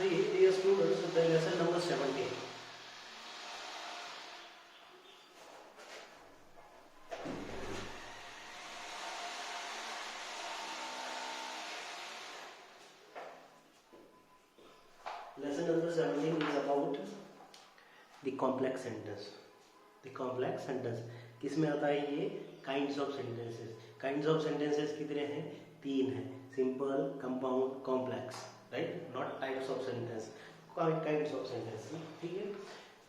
So, dear students, the lesson number 17. Lesson number 17 is about the complex sentence. The complex sentence किसमें आता है ये? Kinds of sentences. Kinds of sentences कितने हैं? 3 हैं. Simple, compound, complex. Right? Not types of sentence, kinds of sentence. ठीक है.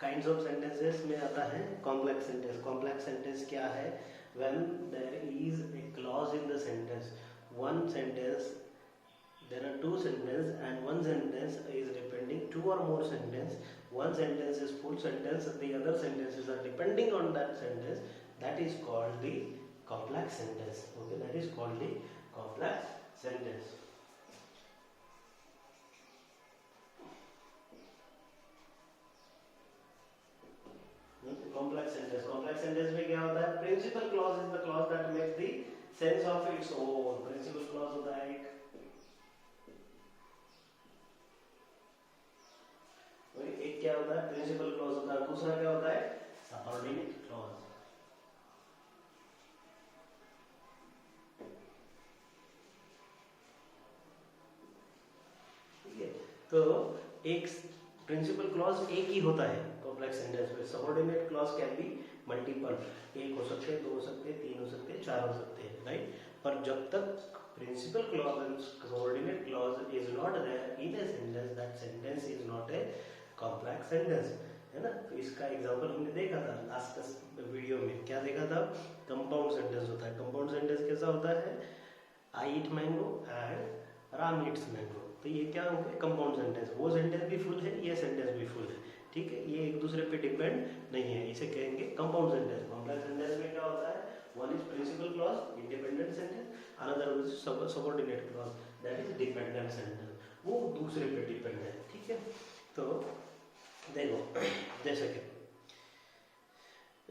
Kinds of sentences में आता है कॉम्प्लेक्स सेंटेंस. कॉम्प्लेक्स सेंटेंस क्या है? When there is a clause in the sentence. One sentence, there are two sentences and one sentence is depending, two or more sentence, one sentence is full sentence, the other sentences are depending on that sentence. That is called the complex sentence. Okay, that is called the complex sentence. Complex sentence. Complex sentence में क्या होता है? Principal clause is the clause that makes the sense of its own. Principal clause होता है एक क्या होता है? प्रिंसिपल क्लॉज होता है. दूसरा क्या होता है? Subordinate clause. ठीक है. तो एक प्रिंसिपल क्लॉज एक ही होता है कॉम्प्लेक्स सेंटेंस में. Subordinate clause can be multiple. एक हो सकते हैं, दो हो सकते हैं, तीन हो सकते हैं, चार हो सकते हैं. राइट? पर जब तक principal clause and subordinate clause is not there in a sentence, that sentence is not a complex sentence. है ना? तो इसका एग्जांपल हमने देखा था लास्ट वीडियो में. क्या देखा था? कंपाउंड सेंटेंस होता है. कंपाउंड सेंटेंस कैसा होता है? I eat mango and Ram eats mango. तो ये क्या हो गए? Compound sentence. वो सेंटेंस भी फुल है, ये सेंटेंस भी फुल है. ठीक है. ये एक दूसरे पे डिपेंड नहीं है. इसे कहेंगे कंपाउंड सेंटेंस. कॉम्प्लेक्स सेंटेंस में क्या होता है? One is principal clause, independent sentence. Another is subordinate clause, that is dependent sentence. वो दूसरे पे डिपेंड है. ठीक है. तो देखो, जैसे कि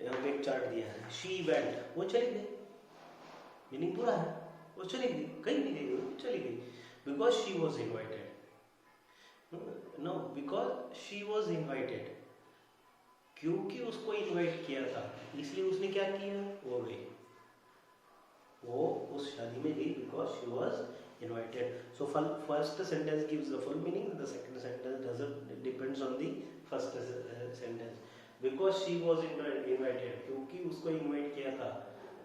यहाँ पे एक चार्ट दिया है. शी वेंट, वो चली गई. मीनिंग पूरा है. वो चली गई, कहीं नहीं गई, वो चली गई. Because she was invited. No, because she was invited. क्योंकि उसको इन्वाइट किया था, इसलिए उसने क्या किया? वो गई. वो उस शादी में गई because she was invited. So first sentence gives the full meaning, the second sentence doesn't, depends on the first sentence. Because she was invited, क्योंकि उसको invite किया था.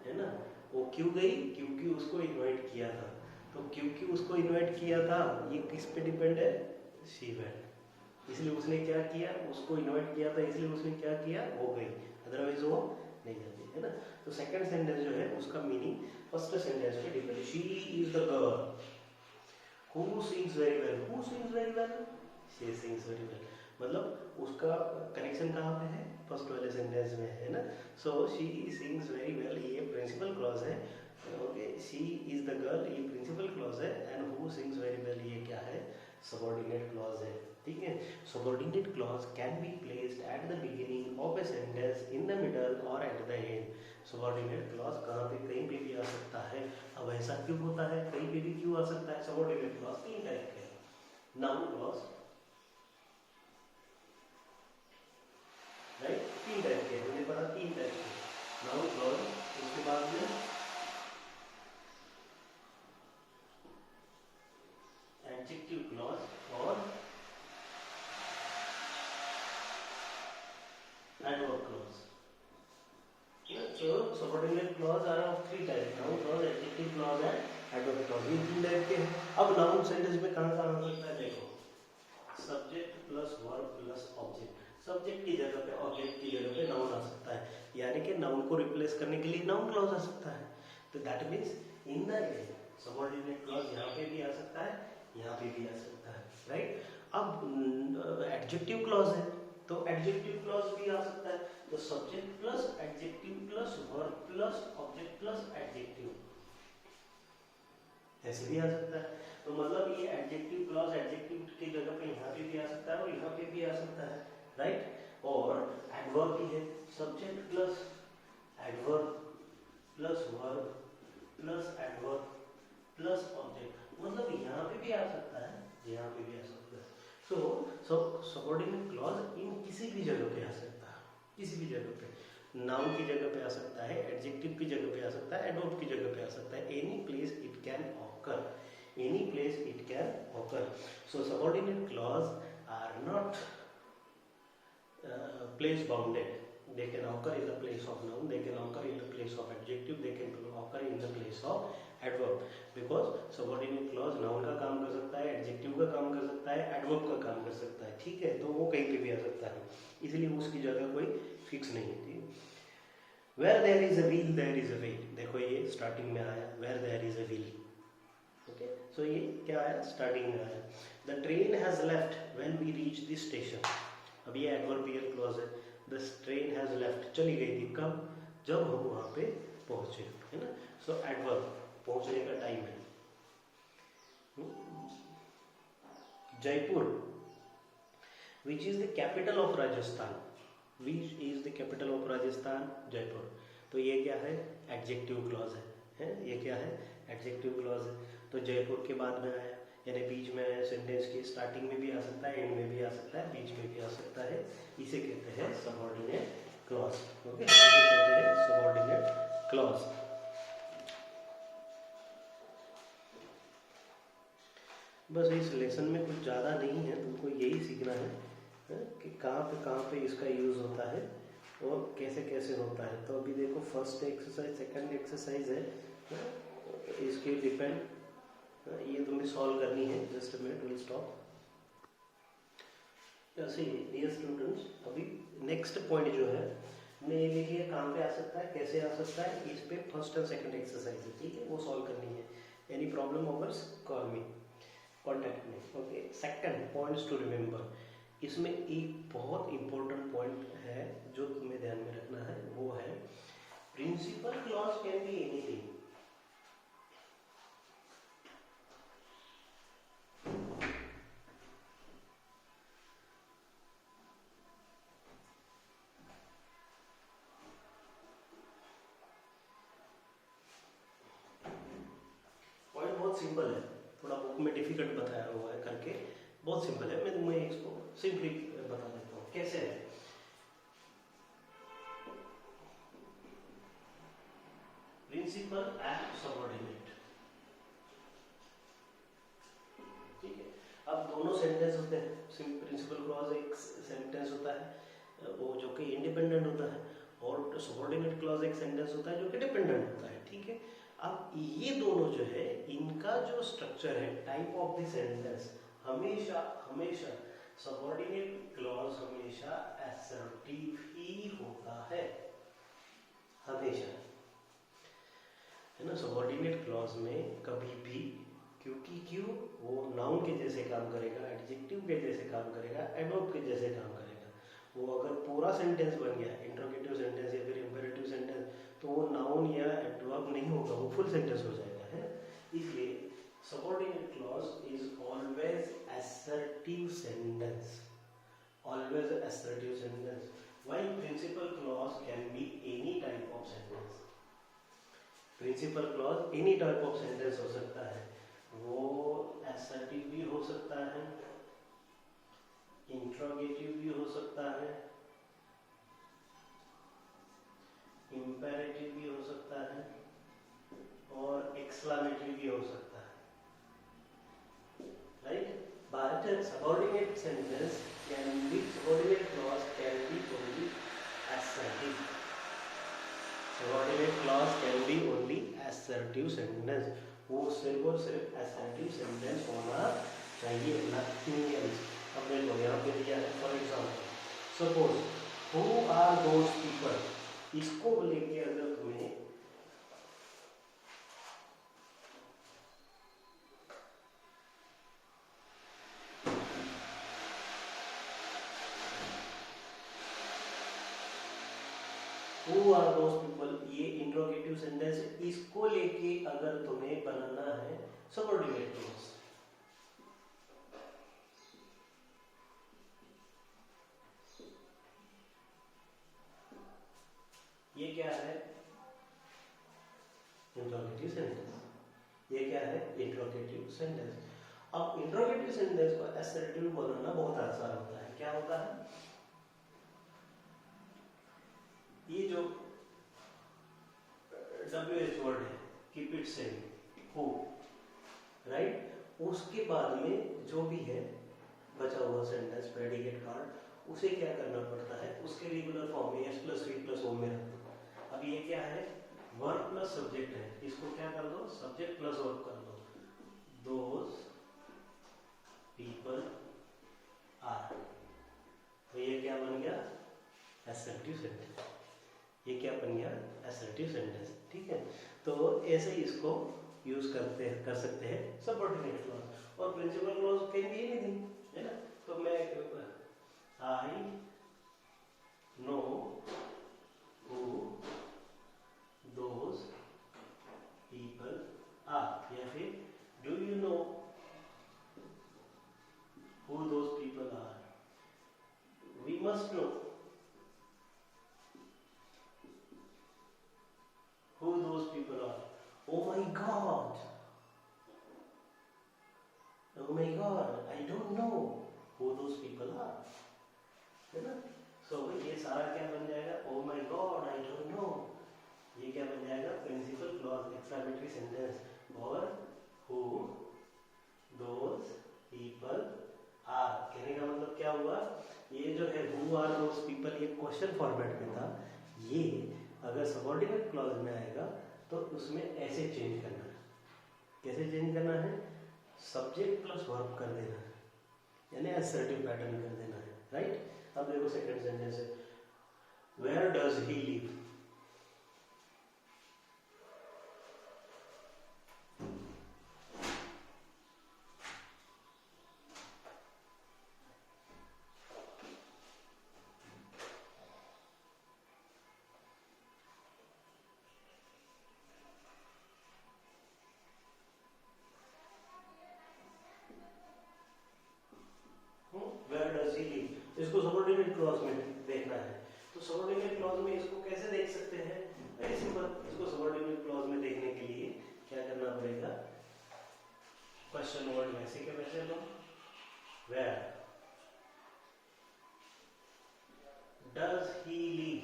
है ना? वो क्यों गई? क्योंकि उसको invite किया था. तो क्योंकि उसको invite किया था, ये किस पे डिपेंड है? she went. इसलिए उसने क्या किया? उसको invite किया था, इसलिए उसने क्या किया? वो गई. अदरवाइज वो नहीं जाती. है ना? तो सेकंड सेंटेंस जो है उसका मीनिंग फर्स्ट सेंटेंस पे depend. She is the girl who sings very well. Who sings very well? She sings very well. मतलब उसका कनेक्शन कहाँ पे है? फर्स्ट वाले सेंटेंस में. है ना? So she sings very well, ये प्रिंसिपल क्लॉज है. Okay. She is the girl, ये प्रिंसिपल क्लॉज है. And who sings very well, ये क्या है? सबऑर्डिनेट क्लॉज है. ठीक है. Subordinate clause can be placed at the beginning of a sentence, in the middle or at the end. Subordinate clause कहाँ पे? कहीं पे भी आ सकता है. अब ऐसा क्यों होता है? कहीं पे भी क्यों आ सकता है? सबऑर्डिनेट क्लॉज तीन टाइप के हैं. Noun clause, right? तीन टाइप के. मुझे पता तीन टाइप के. नाउन क्लॉज, उसके बाद में एडजेक्टिव क्लॉज और adverb clause. So subordinate clause are of three types: noun clause, adjective clause and adverb clause. ये तीन टाइप के हैं. अब नाउन सेंटेंस में कहाँ कहाँ आ सकता है? देखो, subject plus verb plus object. Subject की जगह पे, ऑब्जेक्ट की जगह पे नाउन आ सकता है. यानी कि नाउन को रिप्लेस करने के लिए नाउन क्लॉज आ सकता है. तो that means in the end subordinate clause यहाँ पे भी आ सकता है, यहाँ पे भी आ सकता है. राइट? अब एडजेक्टिव क्लॉज है, तो एडजेक्टिव क्लॉज भी आ सकता है. तो subject plus adjective plus verb plus object plus adjective, ऐसे भी आ सकता है. तो मतलब ये एडजेक्टिव क्लॉज एडजेक्टिव की जगह पे यहाँ पे भी आ सकता है और यहाँ पे भी आ सकता है. राइट? और एडवर्ब भी है. Subject plus adverb plus verb plus adverb plus object, मतलब यहाँ पे भी आ सकता है, यहाँ पे भी आ सकता है. सो सबऑर्डिनेट क्लॉज इन किसी भी जगह पे आ सकता है, किसी भी जगह पे, नाउन की जगह पे आ सकता है, एडजेक्टिव की जगह पे आ सकता है, एडवर्ब की जगह पे आ सकता है, any place it can occur, any place it can occur. So subordinate clause are not place bounded. They can occur in the place of noun, they can occur in the place of adjective, they can occur in the place of adverb, because subordinate clause noun का काम कर सकता है, adjective का काम कर सकता है, adverb का काम कर सकता है, ठीक है, तो वो कहीं पे भी आ सकता है, इसलिए उसकी जगह कोई फिक्स नहीं है. Where there is a will there is a way. देखो ये स्टार्टिंग में आया, where there is a will. Okay, so ये क्या आया, स्टार्टिंग में आया. The train has left when we reach the station. अब ये एडवर्बियल क्लॉज है. द ट्रेन हैज लेफ्ट, चली गई थी, कब, जब हम वहां पे पहुंचे, है ना. सो एडवर्ब, पहुंचने का टाइम है. Jaipur, which is the capital of Rajasthan, which is the capital of Rajasthan, Jaipur. तो ये क्या है, एडजेक्टिव क्लॉज है, ये क्या है, एडजेक्टिव क्लॉज है. तो जयपुर के बाद में आया, यानी बीच में सेंटेंस की स्टार्टिंग में भी आ सकता है, एंड में भी आ सकता है, बीच में भी आ सकता है. इसे कहते हैं सबऑर्डिनेट क्लॉज. ओके, इसे कहते हैं सबऑर्डिनेट क्लॉज. बस इस लेसन में कुछ ज़्यादा नहीं है, तुमको यही सीखना है कि कहाँ पे इसका यूज़ होता है और कैसे कैसे होता है. तो अभी देखो फर्स्ट एक्सरसाइज, सेकंड एक्सरसाइज है, इसके डिपेंड, ये तुम्हें सॉल्व करनी है. Just a minute, will stop. ऐसे ही डियर स्टूडेंट्स, अभी नेक्स्ट पॉइंट जो है मैं ये देखिए कहाँ पे आ सकता है, कैसे आ सकता है, इस पे फर्स्ट और सेकंड एक्सरसाइज है, ठीक है, वो सॉल्व करनी है. Any problem offers call me, contact me. Okay, second points to remember. इसमें एक बहुत इंपॉर्टेंट पॉइंट है जो तुम्हें ध्यान में रखना है, वो है principal clause can be anything. Simple है, थोड़ा बुक में डिफिकल्ट बताया हुआ है करके, बहुत सिंपल है. मैं तुम्हें इसको सिंपली बता देता हूँ कैसे है. प्रिंसिपल एंड सबऑर्डिनेट, ठीक है. अब दोनों सेंटेंस होते हैं. प्रिंसिपल क्लॉज एक सेंटेंस होता है वो जो कि इंडिपेंडेंट होता है, और सबऑर्डिनेट क्लॉज एक सेंटेंस होता है जो कि डिपेंडेंट होता है, ठीक है. अब ये दोनों जो है, इनका जो स्ट्रक्चर है, टाइप ऑफ द सेंटेंस, हमेशा हमेशा सबऑर्डिनेट क्लॉज हमेशा असर्टिव ही होता है, हमेशा, है ना. सबऑर्डिनेट क्लॉज में कभी भी, क्योंकि क्यों, वो नाउन के जैसे काम करेगा, एडजेक्टिव के जैसे काम करेगा, एडवर्ब के जैसे काम करेगा. वो अगर पूरा सेंटेंस बन गया, इंट्रोगेटिव सेंटेंस या फिर इंपेरेटिव सेंटेंस, तो वो नाउन या एडवर्ब नहीं होगा, वो फुल सेंटेंस हो जाएगा, है. इसलिए subordinate clause is always assertive sentence, always assertive sentence. While principal clause can be any type of sentence. Principal clause any type of sentence हो सकता है, वो असर्टिव भी हो सकता है, इंट्रोगेटिव भी हो सकता है, इंपेरेटिव भी हो सकता है, और एक्सक्लेमेटरी भी हो सकता है, right. But subordinate sentence can be, subordinate clause can be only assertive. Subordinate clause can be only assertive sentence. वो सिर्फ और सिर्फ assertive sentence होना चाहिए, nothing else. अब देखो यहाँ पे दिया है, for example suppose, who are those people, इसको लेके अगर तुम्हें Who are those people, ये इंट्रोगेटिव सेंटेंस, इसको लेके अगर तुम्हें बनाना है सबऑर्डिनेट क्लॉज, ये क्या है, इंट्रोगेटिव सेंटेंस. ये क्या है, इंट्रोगेटिव सेंटेंस. अब इंट्रोगेटिव सेंटेंस को असर्टिव बनाना बहुत आसान होता है, क्या होता है, ये जो WH वर्ड है, keep it same, who, right, उसके बाद में जो भी है बचा हुआ सेंटेंस प्रेडिकेट कार्ड, उसे क्या करना पड़ता है, उसके रेगुलर फॉर्म में S plus V plus O में रख दो। अब ये क्या है, वर्ब प्लस सब्जेक्ट है, इसको क्या कर दो, सब्जेक्ट प्लस वर्ब कर दो, दोज पीपल आर, तो ये क्या बन गया, असर्टिव सेंटेंस, ये क्या बन गया, असर्टिव सेंटेंस, ठीक है। तो ऐसे ही इसको यूज कर सकते हैं सबऑर्डिनेट क्लॉज। और principal clause can be anything, है ना, तो मैं I know who those people are, या फिर do you know who those people are, we must know who those people are. Oh my god, oh my god, I don't know who those people are, है ना। So ये सारा क्या बन जाएगा, oh my god, I don't know, ये क्या बन जाएगा, प्रिंसिपल क्लॉज एक्सक्लेमेटरी सेंटेंस, और who those people are, कहने का मतलब क्या हुआ, ये जो है who are those people, ये क्वेश्चन फॉर्मेट में था, ये अगर सबऑर्डिनेट क्लॉज में आएगा तो उसमें ऐसे चेंज करना है, कैसे चेंज करना है, सब्जेक्ट प्लस वर्ब कर देना है, यानी असर्टिव पैटर्न कर देना है, राइट। अब देखो सेकंड सेंटेंस है, वेयर डज ही लिव, इसको सबऑर्डिनेट क्लॉज में देखना है। तो सबऑर्डिनेट क्लॉज में इसको कैसे देख सकते हैं, वेरी सिंपल, इसको सबऑर्डिनेट क्लॉज में देखने के लिए क्या करना पड़ेगा, क्वेश्चन वर्ड वैसे के वैसे लो, वेयर डज ही लीव,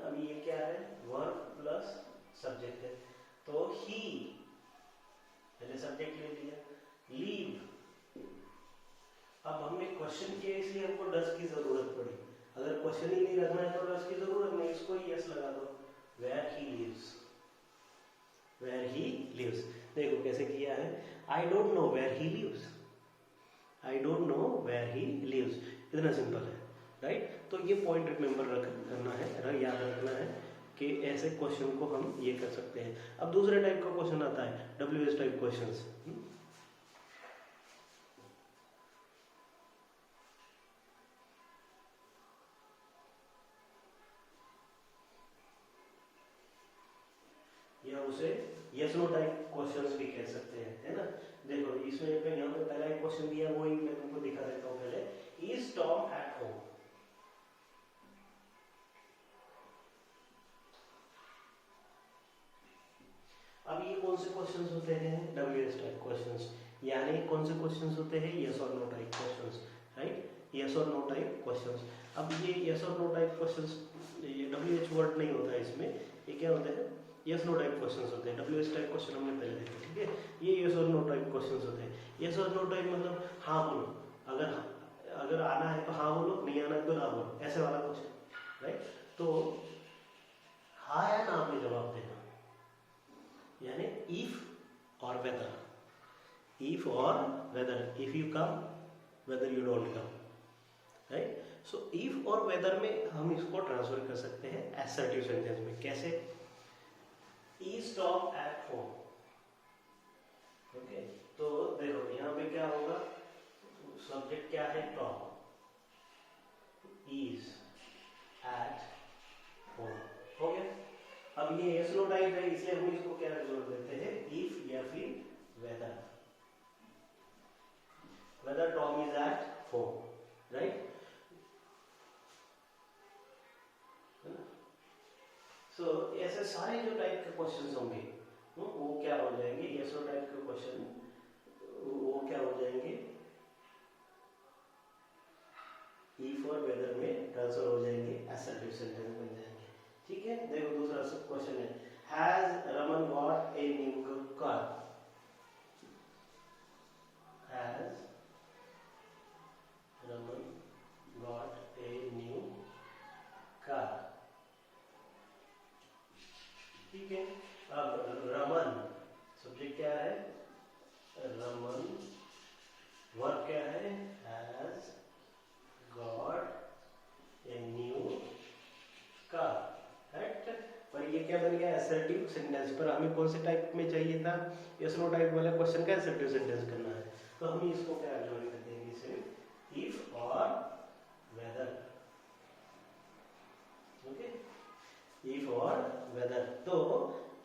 अभी ये क्या है, वर्ब प्लस सब्जेक्ट है, तो ही पहले सब्जेक्ट ले लिया, लीव, अब हमने क्वेश्चन किया इसलिए हमको डज की जरूरत पड़ी, अगर क्वेश्चन ही नहीं रखना है तो डज की जरूरत नहीं, इसको यस लगा दो, where he lives, where he lives, देखो कैसे किया है, I don't know where he lives, I don't know where he lives, इतना सिंपल है, राइट। तो ये पॉइंट रिमेंबर करना है, याद रखना है कि ऐसे क्वेश्चन को हम ये कर सकते हैं। अब दूसरे टाइप का क्वेश्चन आता है, WH टाइप क्वेश्चंस, या उसे यस नो टाइप क्वेश्चंस भी कह सकते हैं, है ना। देखो इसमें यहाँ पे पहला एक क्वेश्चन दिया, वो ही मैं तुमको दिखा देता हूँ पहले, इज टॉम एट होम, अब ये कौन से क्वेश्चंस होते हैं, WH टाइप क्वेश्चंस, यानी कौन से क्वेश्चंस होते हैं, यस और no type questions, right, yes और नो टाइप क्वेश्चंस। अब ये यस और नो टाइप क्वेश्चंस, ये WH वर्ड नहीं होता है इसमें, ये क्या होते हैं, यस नो टाइप क्वेश्चंस होते हैं। WH टाइप क्वेश्चन हमने पहले देखे, ठीक है, ये यस और नो टाइप क्वेश्चंस होते हैं। यस और नो टाइप मतलब हाँ बोलो, अगर आना है तो हाँ बोलो, नहीं आना है तो ना बोलो, ऐसे वाला क्वेश्चन, राइट। तो हाँ या ना में जवाब देना, यानी इफ और वेदर, इफ और whether, if you come, whether you don't come, right. So if और वेदर में हम इसको ट्रांसफर कर सकते हैं असर्टिव सेंटेंस में, कैसे, is Tom at home, okay. तो देखो यहाँ पे क्या होगा, सब्जेक्ट क्या है, टॉम, इज एट होम, हो गया। अब ये यस नो टाइप है, इसलिए हम इसको क्या जोड़ देते हैं, इफ या फिर whether, whether Tom is at home, right. So ऐसे सारे जो टाइप के क्वेश्चंस होंगे वो क्या हो जाएंगे, यस नो टाइप के क्वेश्चन, वो क्या हो जाएंगे, इफ और वेदर में ट्रांसफर हो जाएंगे, असर्टिव सेंटेंस बन जाएंगे। ठीक है, देखो दूसरा क्वेश्चन है, has Raman got a new car? Has Raman got a new car? ठीक है, अब रमन सब्जेक्ट क्या है, रमन, वर्ब क्या है, has got a new car, right. पर ये क्या बन गया, असर्टिव सेंटेंस। पर हमें कौन से टाइप में चाहिए था, यस नो टाइप वाला क्वेश्चन का असर्टिव सेंटेंस करना है, तो हम इसको क्या ज्वाइन कर देंगे, सिर्फ इफ और वेदर। ओके, इफ और वेदर। तो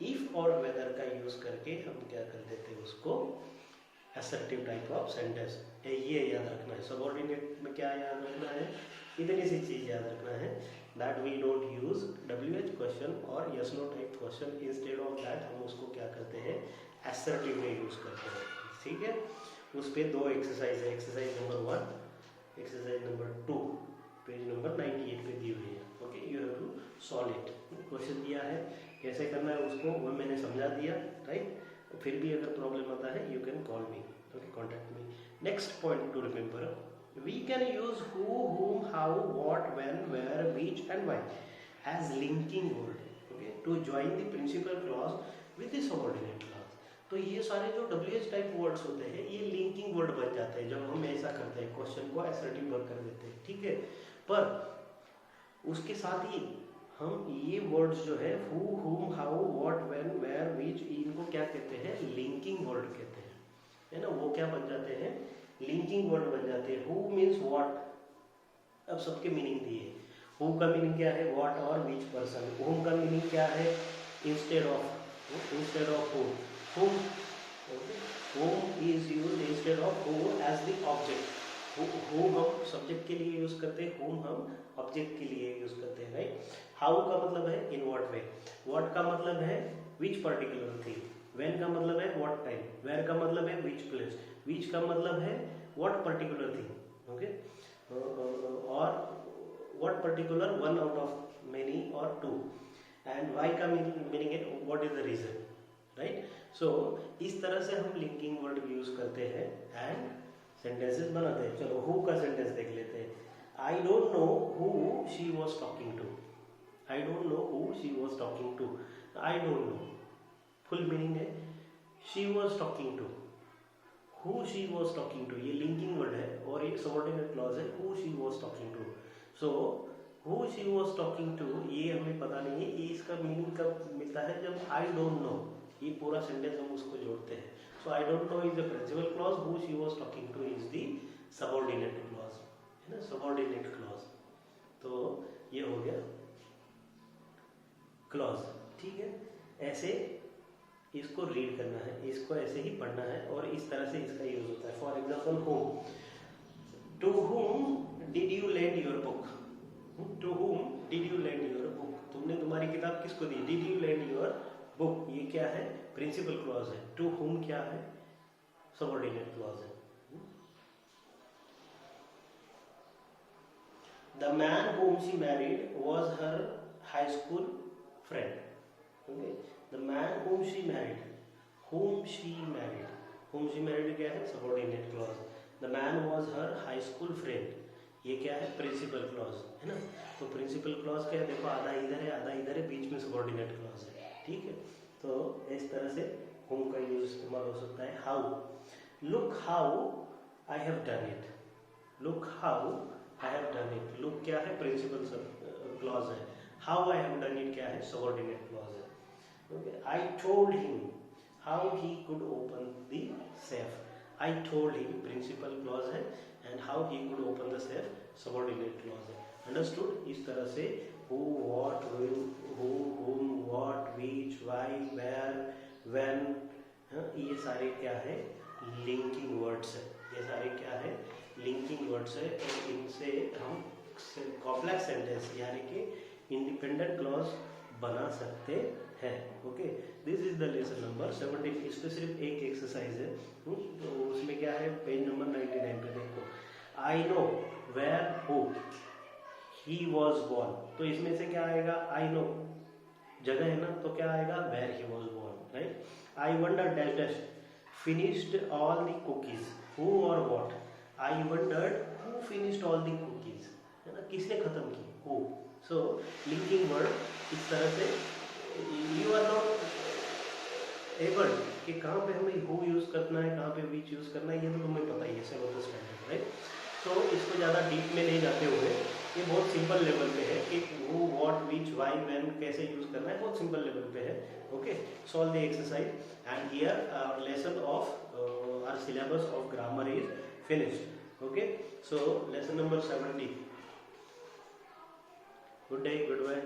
इफ और वेदर का यूज करके हम क्या कर देते हैं उसको असर्टिव टाइप ऑफ सेंटेंस। ये याद रखना है, सबऑर्डिनेट में क्या याद रखना है, इतनी सी चीज याद रखना है, that we don't use WH question और yes no type question, instead of that हम उसको क्या करते हैं, असर्टिव में यूज करते हैं। ठीक है, उस पे 2 एक्सरसाइज है, exercise number 1, exercise number 2, page number 98 पे दी हुई है। Okay, you have to solve it. Question दिया है, कैसे करना है उसको वो मैंने समझा दिया, राइट। फिर भी अगर प्रॉब्लम आता है you can call me, okay, contact me. Next point to remember, we can use who, whom, how, what, when, where, which and why as linking word, okay, to join the principal clause with the subordinate clause। तो ये सारे जो WH type words होते हैं ये linking word बन जाते हैं जब हम ऐसा करते हैं, क्वेश्चन को असर्टिव वर्ड कर देते हैं। ठीक है, पर उसके साथ ही हम ये वर्ड्स जो है who, whom, how, what, when, where, which, इनको क्या कहते हैं, लिंकिंग वर्ड कहते हैं, है ना। वो क्या बन जाते हैं, लिंकिंग वर्ड बन जाते हैं। हु मीन्स व्हाट, अब सबके मीनिंग दिए। हु का मीनिंग क्या है, व्हाट और विच पर्सन। whom का मीनिंग क्या है, instead of who। whom is used instead of who as the object. who हम सब्जेक्ट के लिए यूज करते हैं, whom हम ऑब्जेक्ट के लिए यूज करते हैं, राइट। हाउ का मतलब है इन व्हाट वे, व्हाट का मतलब है विच पर्टिकुलर थिंग, व्हेन का मतलब है व्हाट टाइम, वेयर का मतलब है विच प्लेस, विच का मतलब है व्हाट पर्टिकुलर थिंग, ओके, और what particular one out of many or two, and why का मीनिंग है what is the reason, right. So इस तरह से हम लिंकिंग वर्ड यूज करते हैं एंड सेंटेंसेस बनाते हैं। चलो हु का सेंटेंस देख लेते हैं। I don't know who she was talking to, I don't know who she was talking to. I don't know full meaning है she was talking to, who she was talking to, ये linking word है और एक subordinate clause है, who she was talking to. So who she was talking to ये हमें पता नहीं है, ये इसका मीनिंग कब मिलता है, जब आई डोंट नो, ये पूरा सेंटेंस हम उसको जोड़ते हैं। So I don't know is the principal clause, who she was talking to is the subordinate clause, है ना, सबऑर्डिनेट क्लॉज। तो ये हो गया क्लॉज। ठीक है, ऐसे इसको रीड करना है, इसको ऐसे ही पढ़ना है और इस तरह से इसका यूज होता है। For example whom, to whom did you lend your book, to whom did you lend your book, तुमने तुम्हारी किताब किसको दी, did you lend your book, ये क्या है, प्रिंसिपल क्लॉज है। टू whom क्या है, सबऑर्डिनेट क्लॉज है। The man whom she married was her high school friend, okay, the man whom she married, whom she married क्या है, subordinate clause. The man was her high school friend, ये क्या है, principal clause, है ना। तो principal clause क्या है, देखो आधा इधर है आधा इधर है, बीच में सबऑर्डिनेट क्लॉज है। ठीक है, तो इस तरह से whom का यूज इस्तेमाल हो सकता है। How, look how I have done it, look how I have done it, look क्या है, प्रिंसिपल क्लॉज है। How I have done it क्या है, सबऑर्डिनेट क्लॉज है। Okay. I told him how he could open the safe. I told him principal clause है and how he could open the safe subordinate clause है। Understood? इस तरह से who, what, who, whom, what, which, why, where, when, ये सारे क्या है, linking words है। ये सारे क्या है, linking words है और इनसे हम complex sentence यानी कि independent clause बना सकते है। Okay, this is the lesson number 17। इस पे सिर्फ एक एक्सरसाइज है, तो उसमें क्या है, पेज नंबर 99 पे देखो। I know where who he was born, तो इसमें से क्या आएगा, आई नो जगह है ना, तो क्या आएगा, where he was born, right. I wonder dash dash finished all the cookies, who or what, I wondered who finished all the cookies, है ना, किसने खत्म की, हु। सो लिंकिंग वर्ड इस तरह से, यू आर नॉट एबल कि कहाँ पे हमें हु यूज करना है, कहाँ पे विच यूज करना है, ये तो तुम्हें पता ही है, सेवंथ स्टैंडर्ड, राइट। तो इसको ज़्यादा डीप में नहीं जाते हुए ये बहुत सिंपल लेवल पे है कि who what which why when कैसे यूज करना है, बहुत सिंपल लेवल पे है। Okay, solve the exercise and here our lesson of our syllabus of grammar is finished. Okay, so lesson number 70। Good day, good bye.